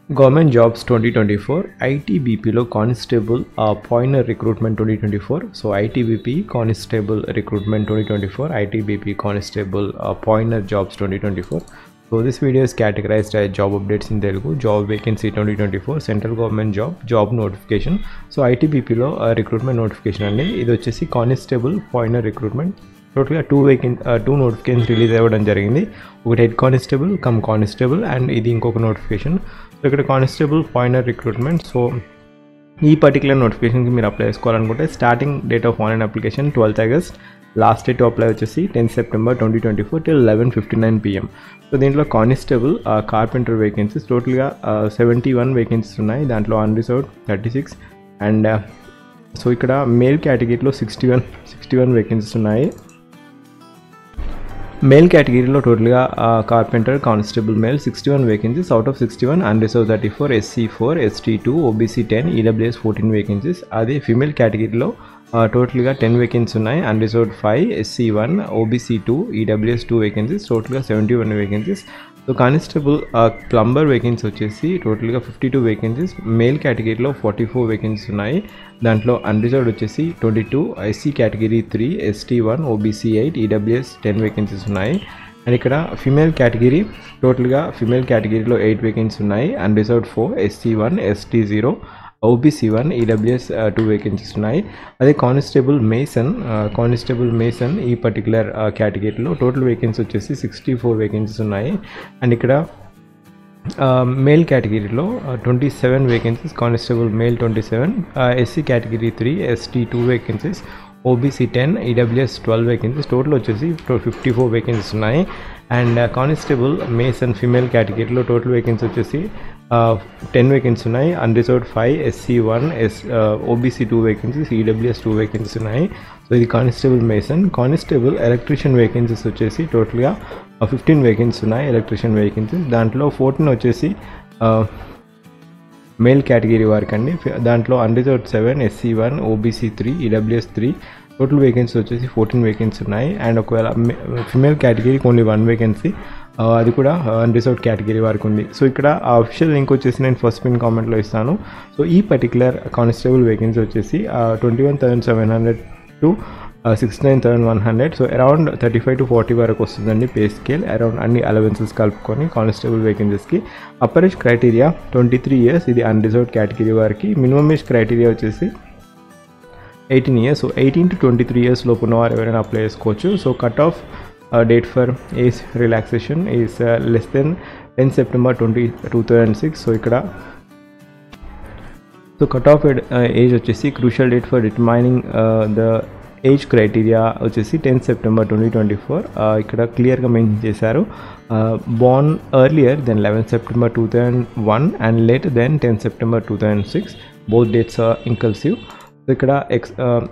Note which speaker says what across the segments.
Speaker 1: Government Jobs 2024 ITBPలో constable pioneer recruitment 2024. So ITBP constable recruitment 2024, ITBP constable pioneer jobs 2024. So this video is categorized as job updates in Telugu, job vacancy 2024, central government job notification. So ITBPలో recruitment notification అండి. ఇది వచ్చేసి constable pioneer recruitment. టోటల్గా two notifications release అవ్వడం జరిగింది. ఒకటి head constable cum constable and ఇది ఇంకొక నోటిఫికేషన్. సో ఇక్కడ కానిస్టేబుల్ పాయింటర్ రిక్రూట్మెంట్. సో ఈ పర్టికులర్ నోటిఫికేషన్కి మీరు అప్లై చేసుకోవాలనుకుంటే starting date of online application 12th August, last date apply వచ్చేసి 10th September 2024 till 11:59 PM. So దీంట్లో కానిస్టేబుల్ కార్పెంటర్ వేకెన్సీస్ టోటల్గా 71 వేకెన్సీస్ ఉన్నాయి. దాంట్లో అన్రిజర్వ్డ్ 36 అండ్ సో ఇక్కడ మేల్ కేటగిరీలో 61 వేకెన్సీస్ ఉన్నాయి. మేల్ కేటగిరీలో టోటల్గా carpenter constable male 61 vacancies, out of 61 unreserve 34, SC 4, ST 2, OBC 10, EWS 14 vacancies. అదే ఫీమేల్ కేటగిరీలో టోటల్గా 10 వేకెన్సీస్ ఉన్నాయి. Unreserved 5, SC 1, OBC 2, EWS 2 vacancies, టోటల్గా 71 vacancies. So constable plumber vacancy వచ్చేసి టోటల్గా 52 వేకెన్సీస్. మేల్ కేటగిరీలో 44 వేకెన్సీస్ ఉన్నాయి. దాంట్లో అన్రిజర్వ్డ్ వచ్చేసి 22, SC category 3, ST 1, OBC 8, EWS 10 vacancies ఉన్నాయి. అండ్ ఇక్కడ ఫిమేల్ కేటగిరీ టోటల్గా ఫిమేల్ కేటగిరీలో 8 వేకెన్సీస్ ఉన్నాయి. Unreserved 4, SC 1, ST 0, OBC 1, EWS 2 vacancies ఉన్నాయి. అదే కానిస్టేబుల్ మేసన్ ఈ పర్టికులర్ కేటగిరీలో టోటల్ వేకెన్సీ వచ్చేసి 64 వేకెన్సీస్ ఉన్నాయి. అండ్ ఇక్కడ మేల్ కేటగిరీలో 27 vacancies, constable male 27, SC category 3, ST 2 vacancies, OBC 10, EWS 12 vacancies, total వచ్చేసి 54 వేకెన్సీస్ ఉన్నాయి. అండ్ కానిస్టేబుల్ మేసన్ ఫిమేల్ కేటగిరీలో టోటల్ వేకెన్సీ వచ్చేసి 10 వేకెన్సీ ఉన్నాయి. Unreserved 5, SC 1, OBC 2 vacancies, EWS 2 vacancies ఉన్నాయి. సో ఇది constable mason. Constable electrician vacancies వచ్చేసి టోటల్గా 15 vacancy ఉన్నాయి. ఎలక్ట్రీషియన్ వేకెన్సీస్ దాంట్లో 14 వచ్చేసి మేల్ కేటగిరీ వారికి అండి. దాంట్లో unreserved 7, SC 1, OBC 3, EWS 3, total vacancy వచ్చేసి 14 వేకెన్సీ ఉన్నాయి. అండ్ ఒకవేళ ఫిమేల్ కేటగిరీకి ఓన్లీ 1 వేకెన్సీ, అది కూడా అన్రిజర్వ్డ్ కేటగిరీ వారికి ఉంది. సో ఇక్కడ ఆ అఫిషియల్ లింక్ వచ్చేసి నేను ఫస్ట్ పిన్ కామెంట్లో ఇస్తాను. సో ఈ పర్టికులర్ కానిస్టేబుల్ వేకెన్సీ వచ్చేసి 21,700 to 69,100. సో అరౌండ్ 35 to 40 వరకు వస్తుందండి పే స్కేల్, అరౌండ్ అన్ని అలవెన్సెస్ కలుపుకొని కానిస్టేబుల్ వేకెన్సీస్కి. అప్పర్ ఏజ్ క్రైటీరియా 23 years, ఇది అన్రిజర్వ్డ్ కేటగిరీ వారికి. మినిమం ఏజ్ క్రైటీరియా వచ్చేసి 18 years. సో 18 to 23 years లోపు ఉన్నవారు ఎవరైనా అప్లై చేసుకోవచ్చు. So cut of date for age relaxation is less than 10 September 2006. So ఇక్కడ సో కట్ ఆఫ్ ఏజ్ వచ్చేసి crucial date for determining the age criteria వచ్చేసి 10 September 2024. ఇక్కడ క్లియర్గా మెన్షన్ చేశారు. Born earlier then 11 September 2001 and later then 10 September 2006. Both dates are inclusive. So ఇక్కడ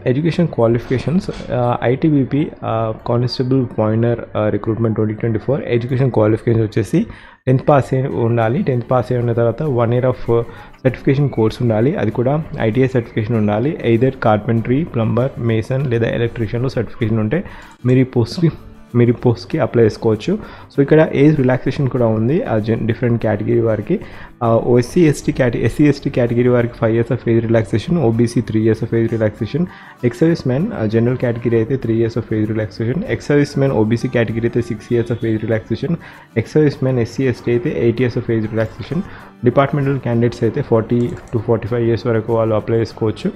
Speaker 1: education qualifications ITBP constable pioneer recruitment 2024 education qualification వచ్చేసి 10th pass అయి ఉండాలి. 10th pass అయి ఉన్న తర్వాత 1 year ఆఫ్ సర్టిఫికేషన్ కోర్స్ ఉండాలి. అది కూడా ITI సర్టిఫికేషన్ ఉండాలి. ఎయిదర్ కార్పెంటరీ, ప్లంబర్, మేసన్ లేదా ఎలక్ట్రీషియన్లో సర్టిఫికేషన్ ఉంటే మీరు ఈ పోస్ట్కి అప్లై చేసుకోవచ్చు. సో ఇక్కడ ఏజ్ రిలాక్సేషన్ కూడా ఉంది డిఫరెంట్ కేటగిరీ వారికి. SC ST కేటగిరీ వారికి 5 years of age relaxation, OBC 3 years of age relaxation, X man general category అయితే 3 years of age relaxation, X man OBC category అయితే 6 years of age relaxation, X man SC ST అయితే 8 years of age relaxation. Departmental candidates అయితే 40 to 45 years వరకు వాళ్ళు apply చేసుకోవచ్చు.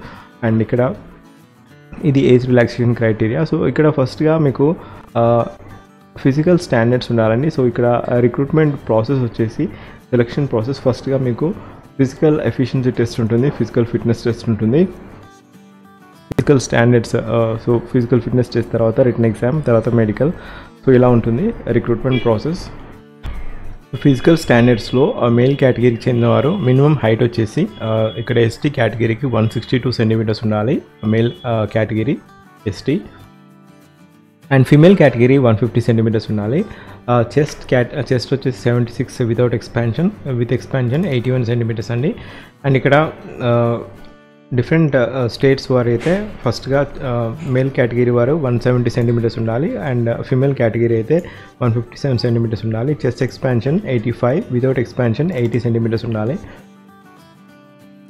Speaker 1: And ఇక్కడ ఇది age relaxation criteria. So ఇక్కడ ఫస్ట్గా మీకు ఫిజికల్ స్టాండర్డ్స్ ఉండాలండి. సో ఇక్కడ రిక్రూట్మెంట్ ప్రాసెస్ వచ్చేసి సెలక్షన్ ప్రాసెస్. ఫస్ట్గా మీకు ఫిజికల్ ఎఫిషియన్సీ టెస్ట్ ఉంటుంది, ఫిజికల్ ఫిట్నెస్ టెస్ట్ ఉంటుంది, physical standards. So physical fitness test తర్వాత రిటన్ ఎగ్జామ్, తర్వాత మెడికల్. సో ఇలా ఉంటుంది రిక్రూట్మెంట్ ప్రాసెస్. ఫిజికల్ స్టాండర్డ్స్లో మేల్ కేటగిరీకి చెందినవారు మినిమం హైట్ వచ్చేసి ఇక్కడ ST కేటగిరీకి 162 centimeters ఉండాలి male category ST. And female category 150 centimeters ఉండాలి. చెస్ట్ వచ్చేసి 76 విత్ ఎక్స్పాన్షన్ 81 centimeters అండి. అండ్ ఇక్కడ డిఫరెంట్ స్టేట్స్ వారు అయితే ఫస్ట్గా మేల్ కేటగిరీ వారు 170 సెంటీమీటర్స్ ఉండాలి అండ్ ఫిమేల్ కేటగిరీ అయితే 157 సెంటీమీటర్స్ ఉండాలి. Chest expansion 85, without expansion 80 centimetres ఉండాలి.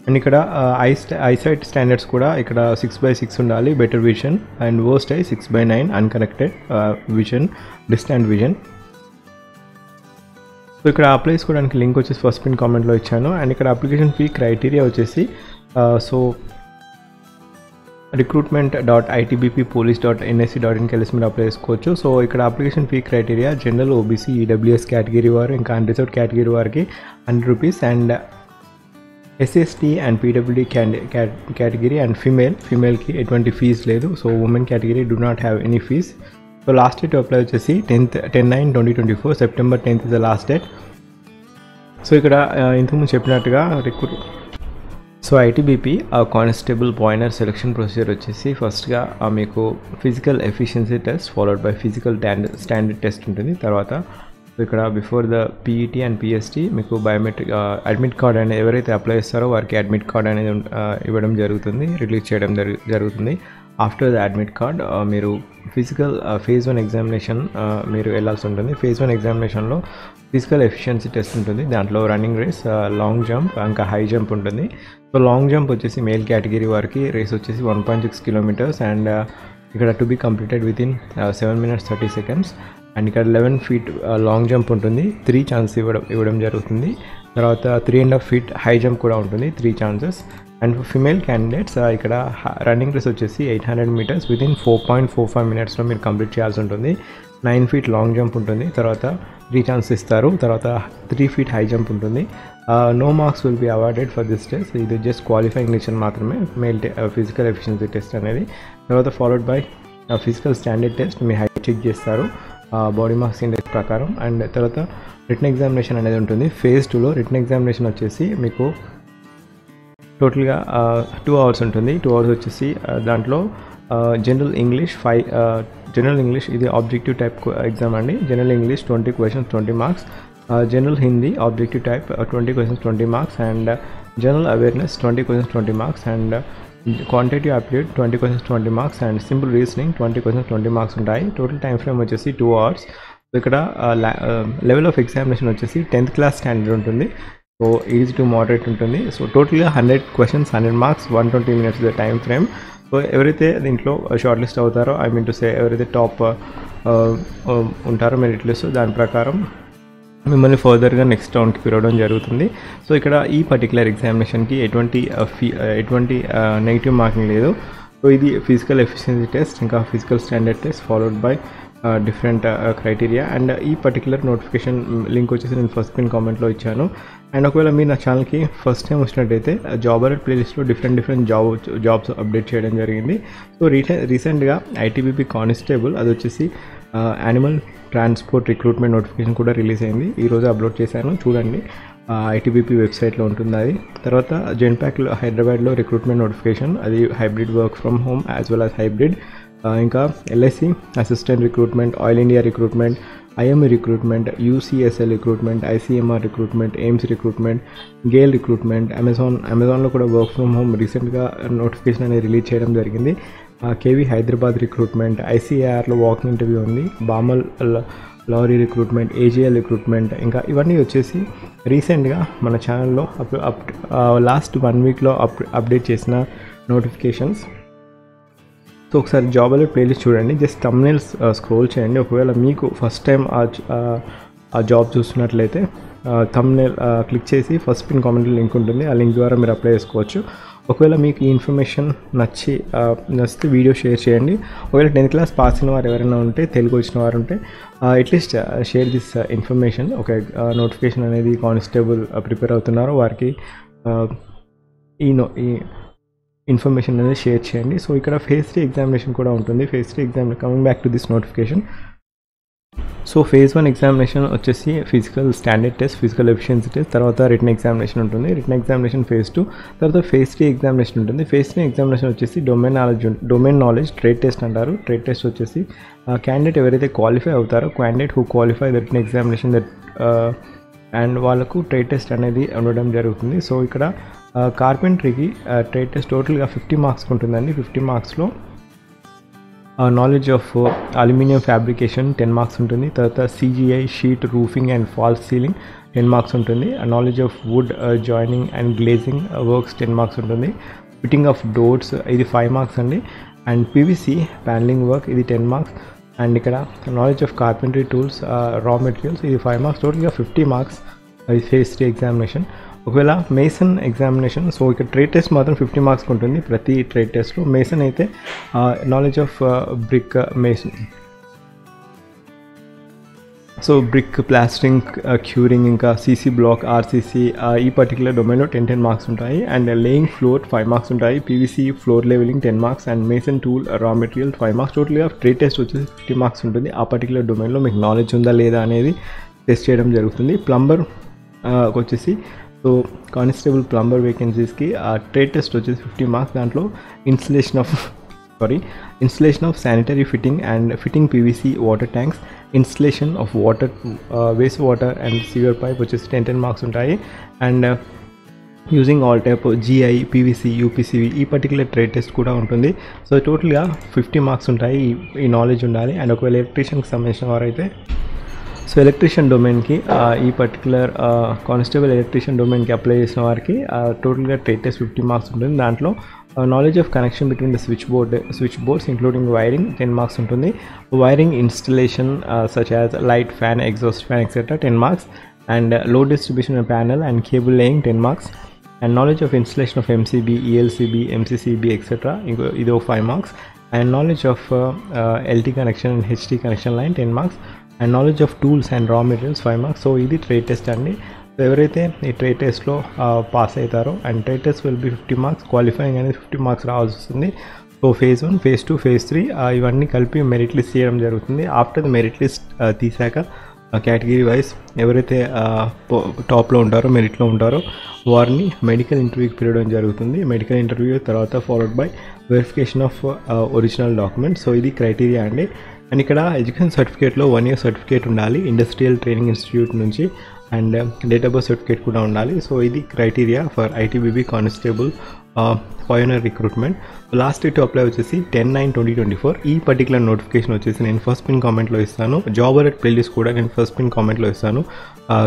Speaker 1: అండ్ ఇక్కడ ఐసైట్ స్టాండర్డ్స్ కూడా ఇక్కడ 6/6 ఉండాలి, better vision, and worst eye 6/9 uncorrected vision, distant vision. So ఇక్కడ అప్లై చేసుకోవడానికి లింక్ వచ్చేసి ఫస్ట్ పిన్ కామెంట్లో ఇచ్చాను. అండ్ ఇక్కడ అప్లికేషన్ ఫీ క్రైటీరియా వచ్చేసి సో recruitment.itbppolice.nsc.in కలిసి మీరు అప్లై చేసుకోవచ్చు. సో ఇక్కడ application fee criteria general, OBC, EWS category వారు ఇంకా అన్రిజర్వ్డ్ కేటగిరీ వారికి ₹100 and SST and PWD category and ఫీమేల్కి ఎటువంటి ఫీజ్ లేదు. So women category do not have any fees. So last date apply వచ్చేసి 10/9/2024, September 10th is the last date. So ఇక్కడ ఇంతకుముందు చెప్పినట్టుగా so ITBP constable painter selection procedure వచ్చేసి ఫస్ట్గా మీకు physical efficiency test followed by physical standard test ఉంటుంది. తర్వాత ఇక్కడ before the PET and PST మీకు బయోమెట్రిక్ అడ్మిట్ కార్డ్ అనేది ఎవరైతే అప్లై చేస్తారో వారికి అడ్మిట్ కార్డ్ అనేది ఇవ్వడం జరుగుతుంది, రిలీజ్ చేయడం జరుగుతుంది. ఆఫ్టర్ ద అడ్మిట్ కార్డ్ మీరు ఫిజికల్ phase 1 ఎగ్జామినేషన్ మీరు వెళ్ళాల్సి ఉంటుంది. phase 1 ఎగ్జామినేషన్లో ఫిజికల్ ఎఫిషియన్సీ టెస్ట్ ఉంటుంది. దాంట్లో రన్నింగ్ రేస్, లాంగ్ జంప్ ఇంకా హై జంప్ ఉంటుంది. సో లాంగ్ జంప్ వచ్చేసి మేల్ కేటగిరీ వారికి రేస్ వచ్చేసి 1.6 kilometers అండ్ ఇక్కడ to be completed with in 7 minutes 30 seconds. And ఇక్కడ 11 feet లాంగ్ జంప్ ఉంటుంది, 3 ఛాన్సెస్ ఇవ్వడం జరుగుతుంది. తర్వాత 3.5 feet హై జంప్ కూడా ఉంటుంది, 3 chances. అండ్ ఫిమేల్ క్యాండిడేట్స్ ఇక్కడ రన్నింగ్ రేస్ వచ్చేసి 800 meters విత్ ఇన్ 4.45 minutesలో మీరు కంప్లీట్ చేయాల్సి ఉంటుంది. 9 feet లాంగ్ జంప్ ఉంటుంది, తర్వాత 3 chances ఇస్తారు. తర్వాత 3 feet హై జంప్ ఉంటుంది. No marks will be awarded for this test. ఇది జస్ట్ క్వాలిఫైయింగ్ నేషన్ మాత్రమే మేల్ ఫిజికల్ ఎఫిషియన్సీ టెస్ట్ అనేది. తర్వాత followed by physical standard test, మీ హైట్ చెక్ చేస్తారు బాడీ మార్క్స్ ఇండెక్స్ ప్రకారం. అండ్ తర్వాత రిటన్ ఎగ్జామినేషన్ అనేది ఉంటుంది. phase 2లో రిటన్ ఎగ్జామినేషన్ వచ్చేసి మీకు టోటల్గా 2 hours ఉంటుంది. 2 hours వచ్చేసి దాంట్లో జనరల్ ఇంగ్లీష్ జనరల్ ఇంగ్లీష్ ఇది ఆబ్జెక్టివ్ టైప్ ఎగ్జామ్ అండి. General English 20 questions 20 marks, general Hindi objective type 20 questions 20 marks, and general awareness 20 questions 20 marks, and quantity aptitude 20 questions 20 marks, and simple reasoning 20 questions 20 marks ఉంటాయి. Total time frame వచ్చేసి 2 hours. ఇక్కడ level of examination వచ్చేసి 10th class standard ఉంటుంది. So easy to moderate ఉంటుంది. So టోటల్గా 100 questions 100 marks 120 minutes the time frame. So ఎవరైతే దీంట్లో short list అవుతారో, ఐ మీన్ టు సే ఎవరైతే టాప్ ఉంటారో మెరిట్ లిస్ట్, దాని ప్రకారం మిమ్మల్ని ఫర్దర్గా నెక్స్ట్ రౌండ్కి పిలవడం జరుగుతుంది. సో ఇక్కడ ఈ పర్టికులర్ ఎగ్జామినేషన్కి ఎటువంటి నెగిటివ్ మార్కింగ్ లేదు. సో ఇది ఫిజికల్ ఎఫిషియన్సీ టెస్ట్ ఇంకా physical standard test followed by different criteria. And ఈ పర్టికులర్ నోటిఫికేషన్ లింక్ వచ్చేసి నేను ఫస్ట్ పిన్ కామెంట్లో ఇచ్చాను. అండ్ ఒకవేళ మీరు నా ఛానల్కి ఫస్ట్ టైం వచ్చినట్టయితే జాబ్ అలర్ట్ ప్లేలిస్ట్లో డిఫరెంట్ జాబ్స్ అప్డేట్ చేయడం జరిగింది. సో రీసెంట్గా ఐటీబీపీ కానిస్టేబుల్ అది వచ్చేసి యానిమల్ ట్రాన్స్పోర్ట్ రిక్రూట్మెంట్ నోటిఫికేషన్ కూడా రిలీజ్ అయింది. ఈరోజు అప్లోడ్ చేశాను, చూడండి. ఐటీబీపీ వెబ్సైట్లో ఉంటుంది అది. తర్వాత జెన్పాక్లో హైదరాబాద్లో రిక్రూట్మెంట్ నోటిఫికేషన్, అది hybrid work from home as well as hybrid. ఇంకా LIC assistant recruitment, Oil India recruitment, IME recruitment, UCSL recruitment, ICMR recruitment, AIIMS recruitment, GAIL recruitment, అమెజాన్లో కూడా వర్క్ ఫ్రమ్ హోమ్ రీసెంట్గా నోటిఫికేషన్ అనేది రిలీజ్ చేయడం జరిగింది. కేవీ హైదరాబాద్ రిక్రూట్మెంట్, ఐసీఏఆర్లో walking interview ఉంది, Balmer Lawrie recruitment, AGL recruitment. ఇంకా ఇవన్నీ వచ్చేసి రీసెంట్గా మన ఛానల్లో లాస్ట్ 1 weekలో అప్డేట్ చేసిన నోటిఫికేషన్స్. సో ఒకసారి జాబ్ అలర్ట్ ప్లేలిస్ట్ చూడండి, జస్ట్ థంబ్నెయిల్స్ స్క్రోల్ చేయండి. ఒకవేళ మీకు ఫస్ట్ టైం ఆ జాబ్ చూస్తున్నట్లయితే థంబ్నెయిల్ క్లిక్ చేసి ఫస్ట్ పిన్ కామెంట్లో లింక్ ఉంటుంది, ఆ లింక్ ద్వారా మీరు అప్లై చేసుకోవచ్చు. ఒకవేళ మీకు ఈ ఇన్ఫర్మేషన్ నచ్చితే వీడియో షేర్ చేయండి. ఒకవేళ 10th class పాస్ అయిన వారు ఎవరైనా ఉంటే, తెలుగు వచ్చిన వారు ఉంటే అట్లీస్ట్ షేర్ దిస్ ఇన్ఫర్మేషన్. ఒక నోటిఫికేషన్ అనేది కానిస్టేబుల్ ప్రిపేర్ అవుతున్నారో వారికి ఈ ఇన్ఫర్మేషన్ అనేది షేర్ చేయండి. సో ఇక్కడ phase 3 ఎగ్జామినేషన్ కూడా ఉంటుంది. phase 3 exam coming back to this notification. So phase 1 examination వచ్చేసి physical standard test, physical efficiency test, తర్వాత రిటన్ ఎగ్జామినేషన్ ఉంటుంది. రిటన్ ఎగ్జామినేషన్ phase 2, తర్వాత phase 3 ఎగ్జామినేషన్ ఉంటుంది. phase 3 ఎగ్జామినేషన్ వచ్చేసి డొమైన్ నాలెడ్జ్ ట్రేడ్ టెస్ట్ అంటారు. Trade test వచ్చేసి candidate ఎవరైతే qualify అవుతారో, candidate who qualify the written examination that and వాళ్ళకు ట్రేడ్ టెస్ట్ అనేది ఉండడం జరుగుతుంది. సో ఇక్కడ కార్పెంటరీకి ట్రేడ్ టెస్ట్ టోటల్గా 50 మార్క్స్ ఉంటుందండి. 50 మార్క్స్లో knowledge of aluminium fabrication 10 marks ఉంటుంది. తర్వాత CGI sheet roofing and false ceiling 10 marks ఉంటుంది. Knowledge of wood joining and glazing works 10 marks ఉంటుంది. ఫిట్టింగ్ ఆఫ్ డోర్స్ ఇది 5 మార్క్స్ అండి. అండ్ PVC ప్యానలింగ్ వర్క్ ఇది 10 మార్క్స్. అండ్ ఇక్కడ knowledge of carpentry tools raw materials ఇది 5 marks. టోటల్గా 50 marks ఇది phase 3 examination. ఒకవేళ మేసన్ ఎగ్జామినేషన్, సో ఇక్కడ ట్రేడ్ టెస్ట్ మాత్రం 50 మార్క్స్ ఉంటుంది ప్రతి ట్రేడ్ టెస్ట్లో. మేసన్ అయితే knowledge of brick mason, so brick plastering curing ఇంకా CC బ్లాక్ RCC ఈ పర్టికులర్ డొమైన్లో 10 మార్క్స్ ఉంటాయి. అండ్ లేయింగ్ ఫ్లోర్ 5 మార్క్స్ ఉంటాయి. PVC floor levelling 10 marks. And mason tool raw material 5 marks. టోటల్గా ట్రేడ్ టెస్ట్ వచ్చేసి 50 marks ఉంటుంది. ఆ పర్టికులర్ డొమైన్లో మీకు నాలెడ్జ్ ఉందా లేదా అనేది టెస్ట్ చేయడం జరుగుతుంది. ప్లంబర్ వచ్చేసి సో కానిస్టేబుల్ ప్లంబర్ వేకెన్సీస్కి ట్రేడ్ టెస్ట్ వచ్చేసి 50 మార్క్స్. దాంట్లో installation of sanitary fitting and fitting PVC water tanks, installation of water waste water and sewer pipe వచ్చేసి 10 మార్క్స్ ఉంటాయి. And using all type GI PVC UPCV ఈ particular trade test కూడా ఉంటుంది. So టోటల్గా 50 marks ఉంటాయి. ఈ knowledge ఉండాలి. And ఒకవేళ ఎలక్ట్రీషియన్కి సంబంధించిన వారైతే సో ఎలక్ట్రీషియన్ డొమైన్కి ఈ పర్టికులర్ కానిస్టేబుల్ ఎలక్ట్రీషియన్ డొమైన్కి అప్లై చేసిన వారికి టోటల్గా ట్రేడ్ టెస్ట్ 50 మార్క్స్ ఉంటుంది. దాంట్లో knowledge of connection between the switch boards including wiring 10 marks ఉంటుంది. Wiring installation such as light fan exhaust fan etcetera 10 marks. And load distribution panel and cable laying 10 marks. And knowledge of installation of MCB ELCB MCCB etcetera ఇది 5 marks. And knowledge of LT connection and HT connection line 10 marks. And knowledge of tools and రా materials 5 marks. So ఇది trade test అండి. So ఎవరైతే ఈ trade టెస్ట్లో pass అవుతారో and trade test will be 50 marks, qualifying అనేది 50 marks రావాల్సి వస్తుంది. సో phase 1 phase 2 phase 3 ఇవన్నీ కలిపి మెరిట్ లిస్ట్ చేయడం జరుగుతుంది. ఆఫ్టర్ ద మెరిట్ లిస్ట్ తీసాక కేటగిరీ వైజ్ ఎవరైతే టాప్లో ఉంటారో మెరిట్లో ఉంటారో వారిని మెడికల్ ఇంటర్వ్యూకి పిలవడం జరుగుతుంది. మెడికల్ ఇంటర్వ్యూ తర్వాత followed by verification of original documents. So ఇది క్రైటీరియా అండి. అండ్ ఇక్కడ ఎడ్యుకేషన్ సర్టిఫికేట్లో 1 year సర్టిఫికేట్ ఉండాలి ఇండస్ట్రియల్ ట్రైనింగ్ ఇన్స్టిట్యూట్ నుంచి. And date of birth certificate కూడా ఉండాలి. సో ఇది criteria for ITBP constable pioneer recruitment. Last date to apply వచ్చేసి 10/9/2024. ఈ పర్టికులర్ నోటిఫికేషన్ వచ్చేసి నేను ఫస్ట్ పిన్ కామెంట్లో ఇస్తాను. జాబ్ అలర్ట్ ప్లేలిస్ట్ కూడా నేను ఫస్ట్ పిన్ కామెంట్లో ఇస్తాను.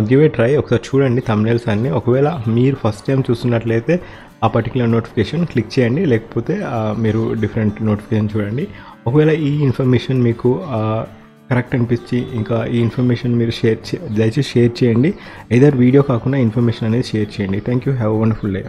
Speaker 1: గివ్ ఏ ట్రై, ఒకసారి చూడండి thumbnails అన్నీ. ఒకవేళ మీరు ఫస్ట్ టైం చూస్తున్నట్లయితే ఆ పర్టికులర్ నోటిఫికేషన్ క్లిక్ చేయండి, లేకపోతే మీరు డిఫరెంట్ నోటిఫికేషన్ చూడండి. ఒకవేళ ఈ ఇన్ఫర్మేషన్ మీకు కరెక్ట్ అనిపించి ఇంకా ఈ ఇన్ఫర్మేషన్ మీరు దయచేసి షేర్ చేయండి. ఎదర్ వీడియో కాకుండా ఇన్ఫర్మేషన్ అనేది షేర్ చేయండి. Thank you. Have a wonderful day.